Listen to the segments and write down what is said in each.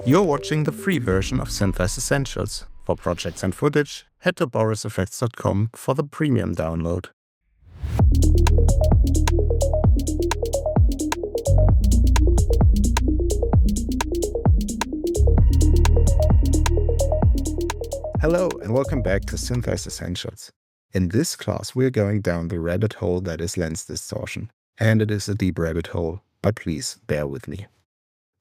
You're watching the free version of SynthEyes Essentials. For projects and footage, head to BorisFX.com for the premium download. Hello and welcome back to SynthEyes Essentials. In this class we're going down the rabbit hole that is lens distortion. And it is a deep rabbit hole, but please bear with me.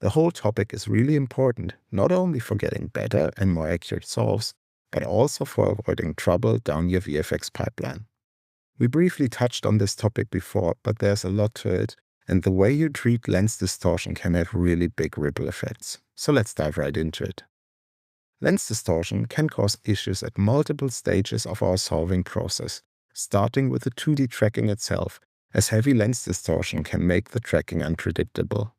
The whole topic is really important, not only for getting better and more accurate solves, but also for avoiding trouble down your VFX pipeline. We briefly touched on this topic before, but there's a lot to it, and the way you treat lens distortion can have really big ripple effects. So let's dive right into it. Lens distortion can cause issues at multiple stages of our solving process, starting with the 2D tracking itself, as heavy lens distortion can make the tracking unpredictable.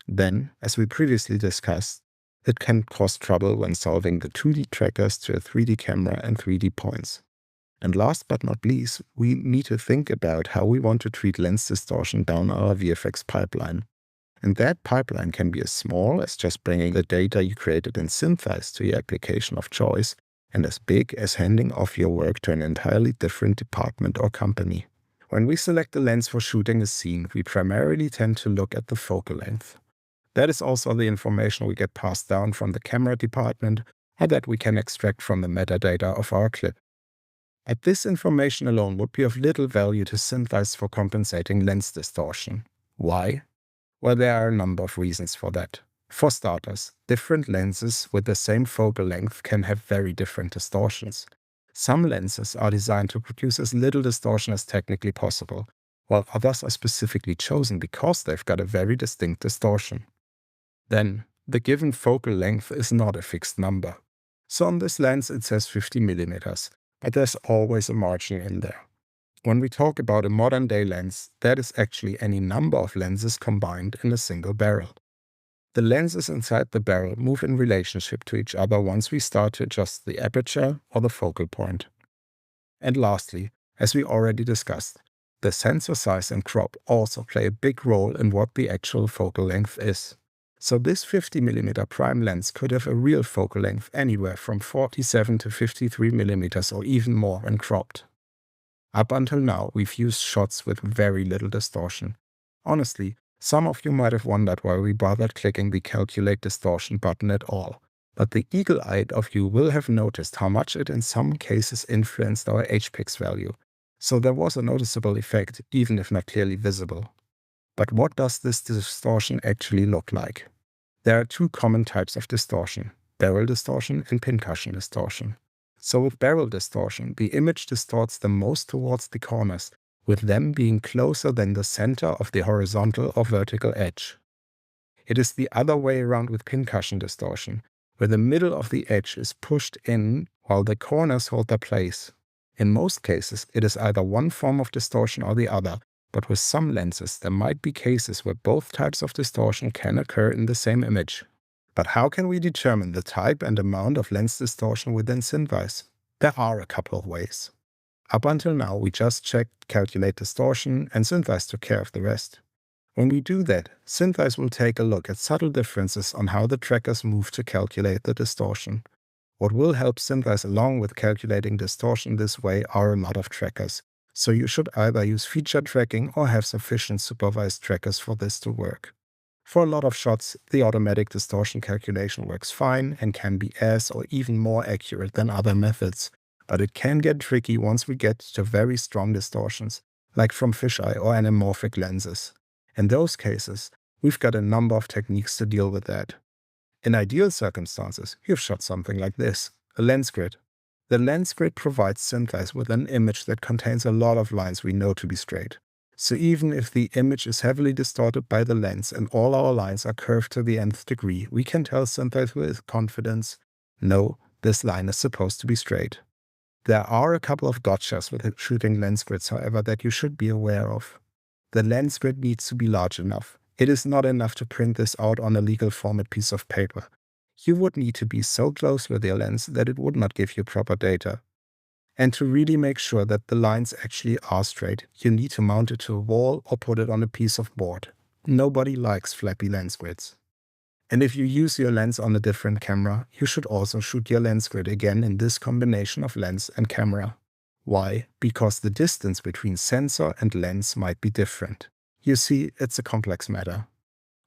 Then, as we previously discussed, it can cause trouble when solving the 2D trackers to a 3D camera and 3D points. And last but not least, we need to think about how we want to treat lens distortion down our VFX pipeline. And that pipeline can be as small as just bringing the data you created in SynthEyes to your application of choice, and as big as handing off your work to an entirely different department or company. When we select a lens for shooting a scene, we primarily tend to look at the focal length. That is also the information we get passed down from the camera department, or that we can extract from the metadata of our clip. But this information alone would be of little value to SynthEyes for compensating lens distortion. Why? Well, there are a number of reasons for that. For starters, different lenses with the same focal length can have very different distortions. Some lenses are designed to produce as little distortion as technically possible, while others are specifically chosen because they've got a very distinct distortion. Then, the given focal length is not a fixed number. So on this lens it says 50 mm, but there's always a margin in there. When we talk about a modern day lens, that is actually any number of lenses combined in a single barrel. The lenses inside the barrel move in relationship to each other once we start to adjust the aperture or the focal point. And lastly, as we already discussed, the sensor size and crop also play a big role in what the actual focal length is. So this 50 mm prime lens could have a real focal length anywhere from 47 to 53 mm or even more when cropped. Up until now, we've used shots with very little distortion. Honestly, some of you might have wondered why we bothered clicking the Calculate Distortion button at all, but the eagle-eyed of you will have noticed how much it in some cases influenced our HPX value, so there was a noticeable effect, even if not clearly visible. But what does this distortion actually look like? There are two common types of distortion, barrel distortion and pincushion distortion. So with barrel distortion, the image distorts the most towards the corners, with them being closer than the center of the horizontal or vertical edge. It is the other way around with pincushion distortion, where the middle of the edge is pushed in while the corners hold their place. In most cases, it is either one form of distortion or the other, but with some lenses there might be cases where both types of distortion can occur in the same image. But how can we determine the type and amount of lens distortion within SynthEyes? There are a couple of ways. Up until now, we just checked Calculate Distortion and SynthEyes took care of the rest. When we do that, SynthEyes will take a look at subtle differences on how the trackers move to calculate the distortion. What will help SynthEyes along with calculating distortion this way are a lot of trackers, so you should either use feature tracking or have sufficient supervised trackers for this to work. For a lot of shots, the automatic distortion calculation works fine and can be as or even more accurate than other methods. But it can get tricky once we get to very strong distortions, like from fisheye or anamorphic lenses. In those cases, we've got a number of techniques to deal with that. In ideal circumstances, you've shot something like this, a lens grid. The lens grid provides SynthEyes with an image that contains a lot of lines we know to be straight. So even if the image is heavily distorted by the lens and all our lines are curved to the nth degree, we can tell SynthEyes with confidence, no, this line is supposed to be straight. There are a couple of gotchas with shooting lens grids, however, that you should be aware of. The lens grid needs to be large enough. It is not enough to print this out on a legal format piece of paper. You would need to be so close with your lens that it would not give you proper data. And to really make sure that the lines actually are straight, you need to mount it to a wall or put it on a piece of board. Nobody likes flappy lens grids. And if you use your lens on a different camera, you should also shoot your lens grid again in this combination of lens and camera. Why? Because the distance between sensor and lens might be different. You see, it's a complex matter.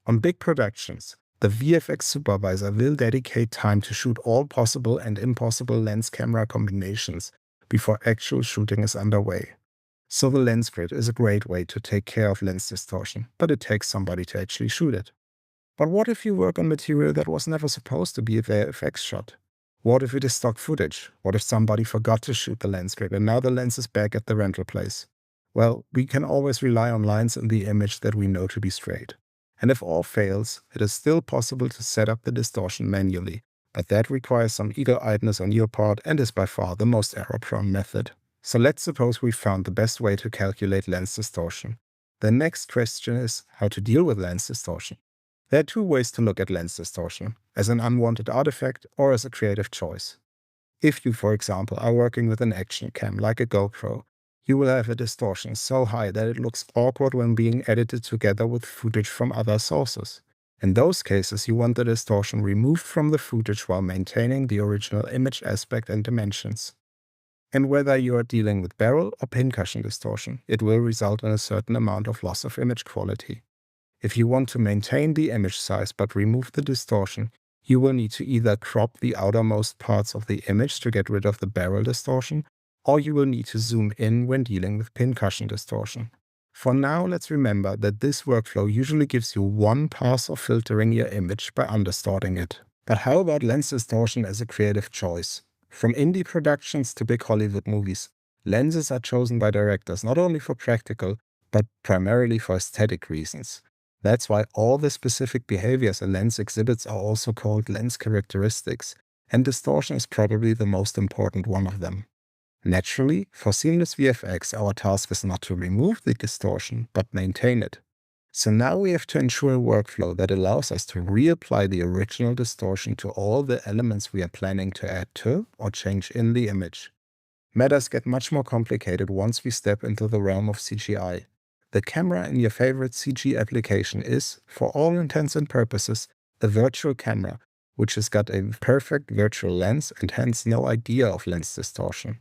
On big productions, the VFX supervisor will dedicate time to shoot all possible and impossible lens-camera combinations before actual shooting is underway. So the lens grid is a great way to take care of lens distortion, but it takes somebody to actually shoot it. But what if you work on material that was never supposed to be a VFX shot? What if it is stock footage? What if somebody forgot to shoot the lens grid and now the lens is back at the rental place? Well, we can always rely on lines in the image that we know to be straight. And if all fails, it is still possible to set up the distortion manually, but that requires some eagle-eyedness on your part and is by far the most error-prone method. So let's suppose we found the best way to calculate lens distortion. The next question is how to deal with lens distortion. There are two ways to look at lens distortion, as an unwanted artifact or as a creative choice. If you, for example, are working with an action cam like a GoPro, you will have a distortion so high that it looks awkward when being edited together with footage from other sources. In those cases, you want the distortion removed from the footage while maintaining the original image aspect and dimensions. And whether you are dealing with barrel or pincushion distortion, it will result in a certain amount of loss of image quality. If you want to maintain the image size but remove the distortion, you will need to either crop the outermost parts of the image to get rid of the barrel distortion, or you will need to zoom in when dealing with pincushion distortion. For now, let's remember that this workflow usually gives you one pass of filtering your image by understorting it. But how about lens distortion as a creative choice? From indie productions to big Hollywood movies, lenses are chosen by directors not only for practical, but primarily for aesthetic reasons. That's why all the specific behaviors a lens exhibits are also called lens characteristics, and distortion is probably the most important one of them. Naturally, for seamless VFX, our task is not to remove the distortion, but maintain it. So now we have to ensure a workflow that allows us to reapply the original distortion to all the elements we are planning to add to or change in the image. Matters get much more complicated once we step into the realm of CGI. The camera in your favorite CG application is, for all intents and purposes, a virtual camera, which has got a perfect virtual lens and hence no idea of lens distortion.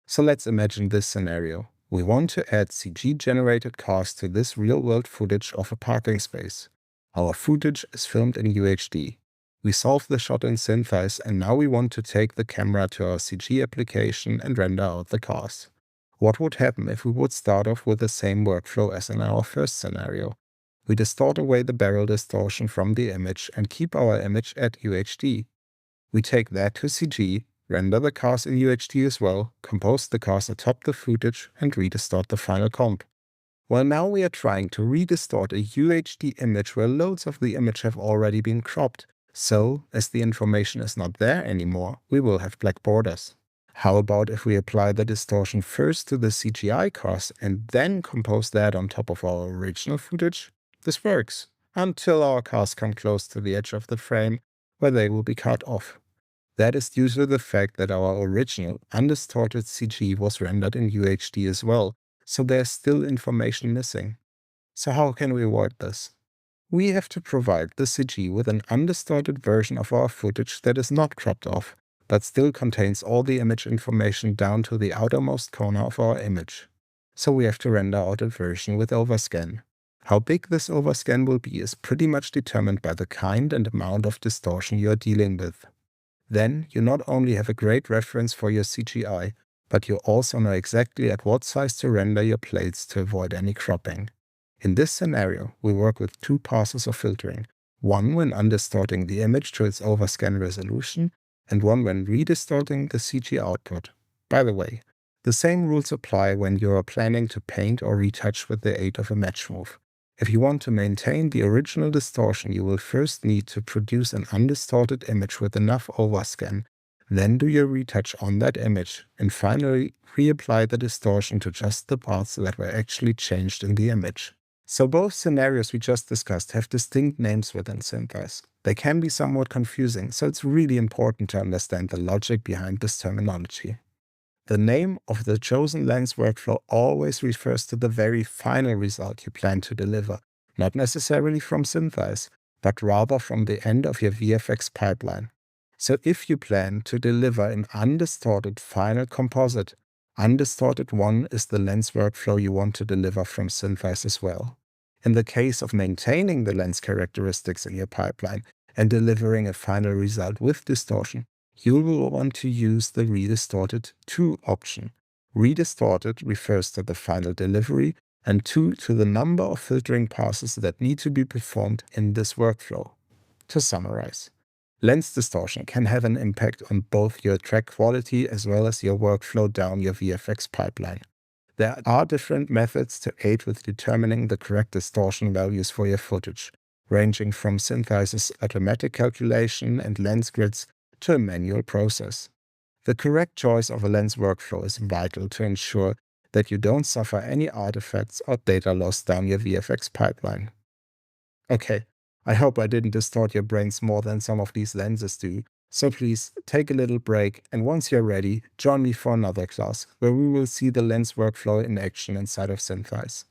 So let's imagine this scenario. We want to add CG-generated cars to this real-world footage of a parking space. Our footage is filmed in UHD. We solve the shot in SynthEyes and now we want to take the camera to our CG application and render out the cars. What would happen if we would start off with the same workflow as in our first scenario? We distort away the barrel distortion from the image and keep our image at UHD. We take that to CG, render the cars in UHD as well, compose the cars atop the footage, and redistort the final comp. Well, now we are trying to redistort a UHD image where loads of the image have already been cropped. So, as the information is not there anymore, we will have black borders. How about if we apply the distortion first to the CGI cars and then compose that on top of our original footage? This works, until our cars come close to the edge of the frame, where they will be cut off. That is due to the fact that our original, undistorted CG was rendered in UHD as well, so there's still information missing. So how can we avoid this? We have to provide the CG with an undistorted version of our footage that is not cropped off, but still contains all the image information down to the outermost corner of our image. So we have to render out a version with overscan. How big this overscan will be is pretty much determined by the kind and amount of distortion you are dealing with. Then you not only have a great reference for your CGI, but you also know exactly at what size to render your plates to avoid any cropping. In this scenario, we work with two passes of filtering, one when undistorting the image to its overscan resolution, and one when redistorting the CG output. By the way, the same rules apply when you are planning to paint or retouch with the aid of a match move. If you want to maintain the original distortion, you will first need to produce an undistorted image with enough overscan, then do your retouch on that image, and finally reapply the distortion to just the parts that were actually changed in the image. So both scenarios we just discussed have distinct names within SynthEyes. They can be somewhat confusing, so it's really important to understand the logic behind this terminology. The name of the chosen lens workflow always refers to the very final result you plan to deliver, not necessarily from SynthEyes, but rather from the end of your VFX pipeline. So if you plan to deliver an undistorted final composite, undistorted 1 is the lens workflow you want to deliver from SynthEyes as well. In the case of maintaining the lens characteristics in your pipeline and delivering a final result with distortion, you will want to use the Redistorted 2 option. Redistorted refers to the final delivery and 2 to the number of filtering passes that need to be performed in this workflow. To summarize, lens distortion can have an impact on both your track quality as well as your workflow down your VFX pipeline. There are different methods to aid with determining the correct distortion values for your footage, ranging from SynthEyes' automatic calculation and lens grids to a manual process. The correct choice of a lens workflow is vital to ensure that you don't suffer any artifacts or data loss down your VFX pipeline. Okay, I hope I didn't distort your brains more than some of these lenses do, so please take a little break, and once you're ready, join me for another class where we will see the lens workflow in action inside of SynthEyes.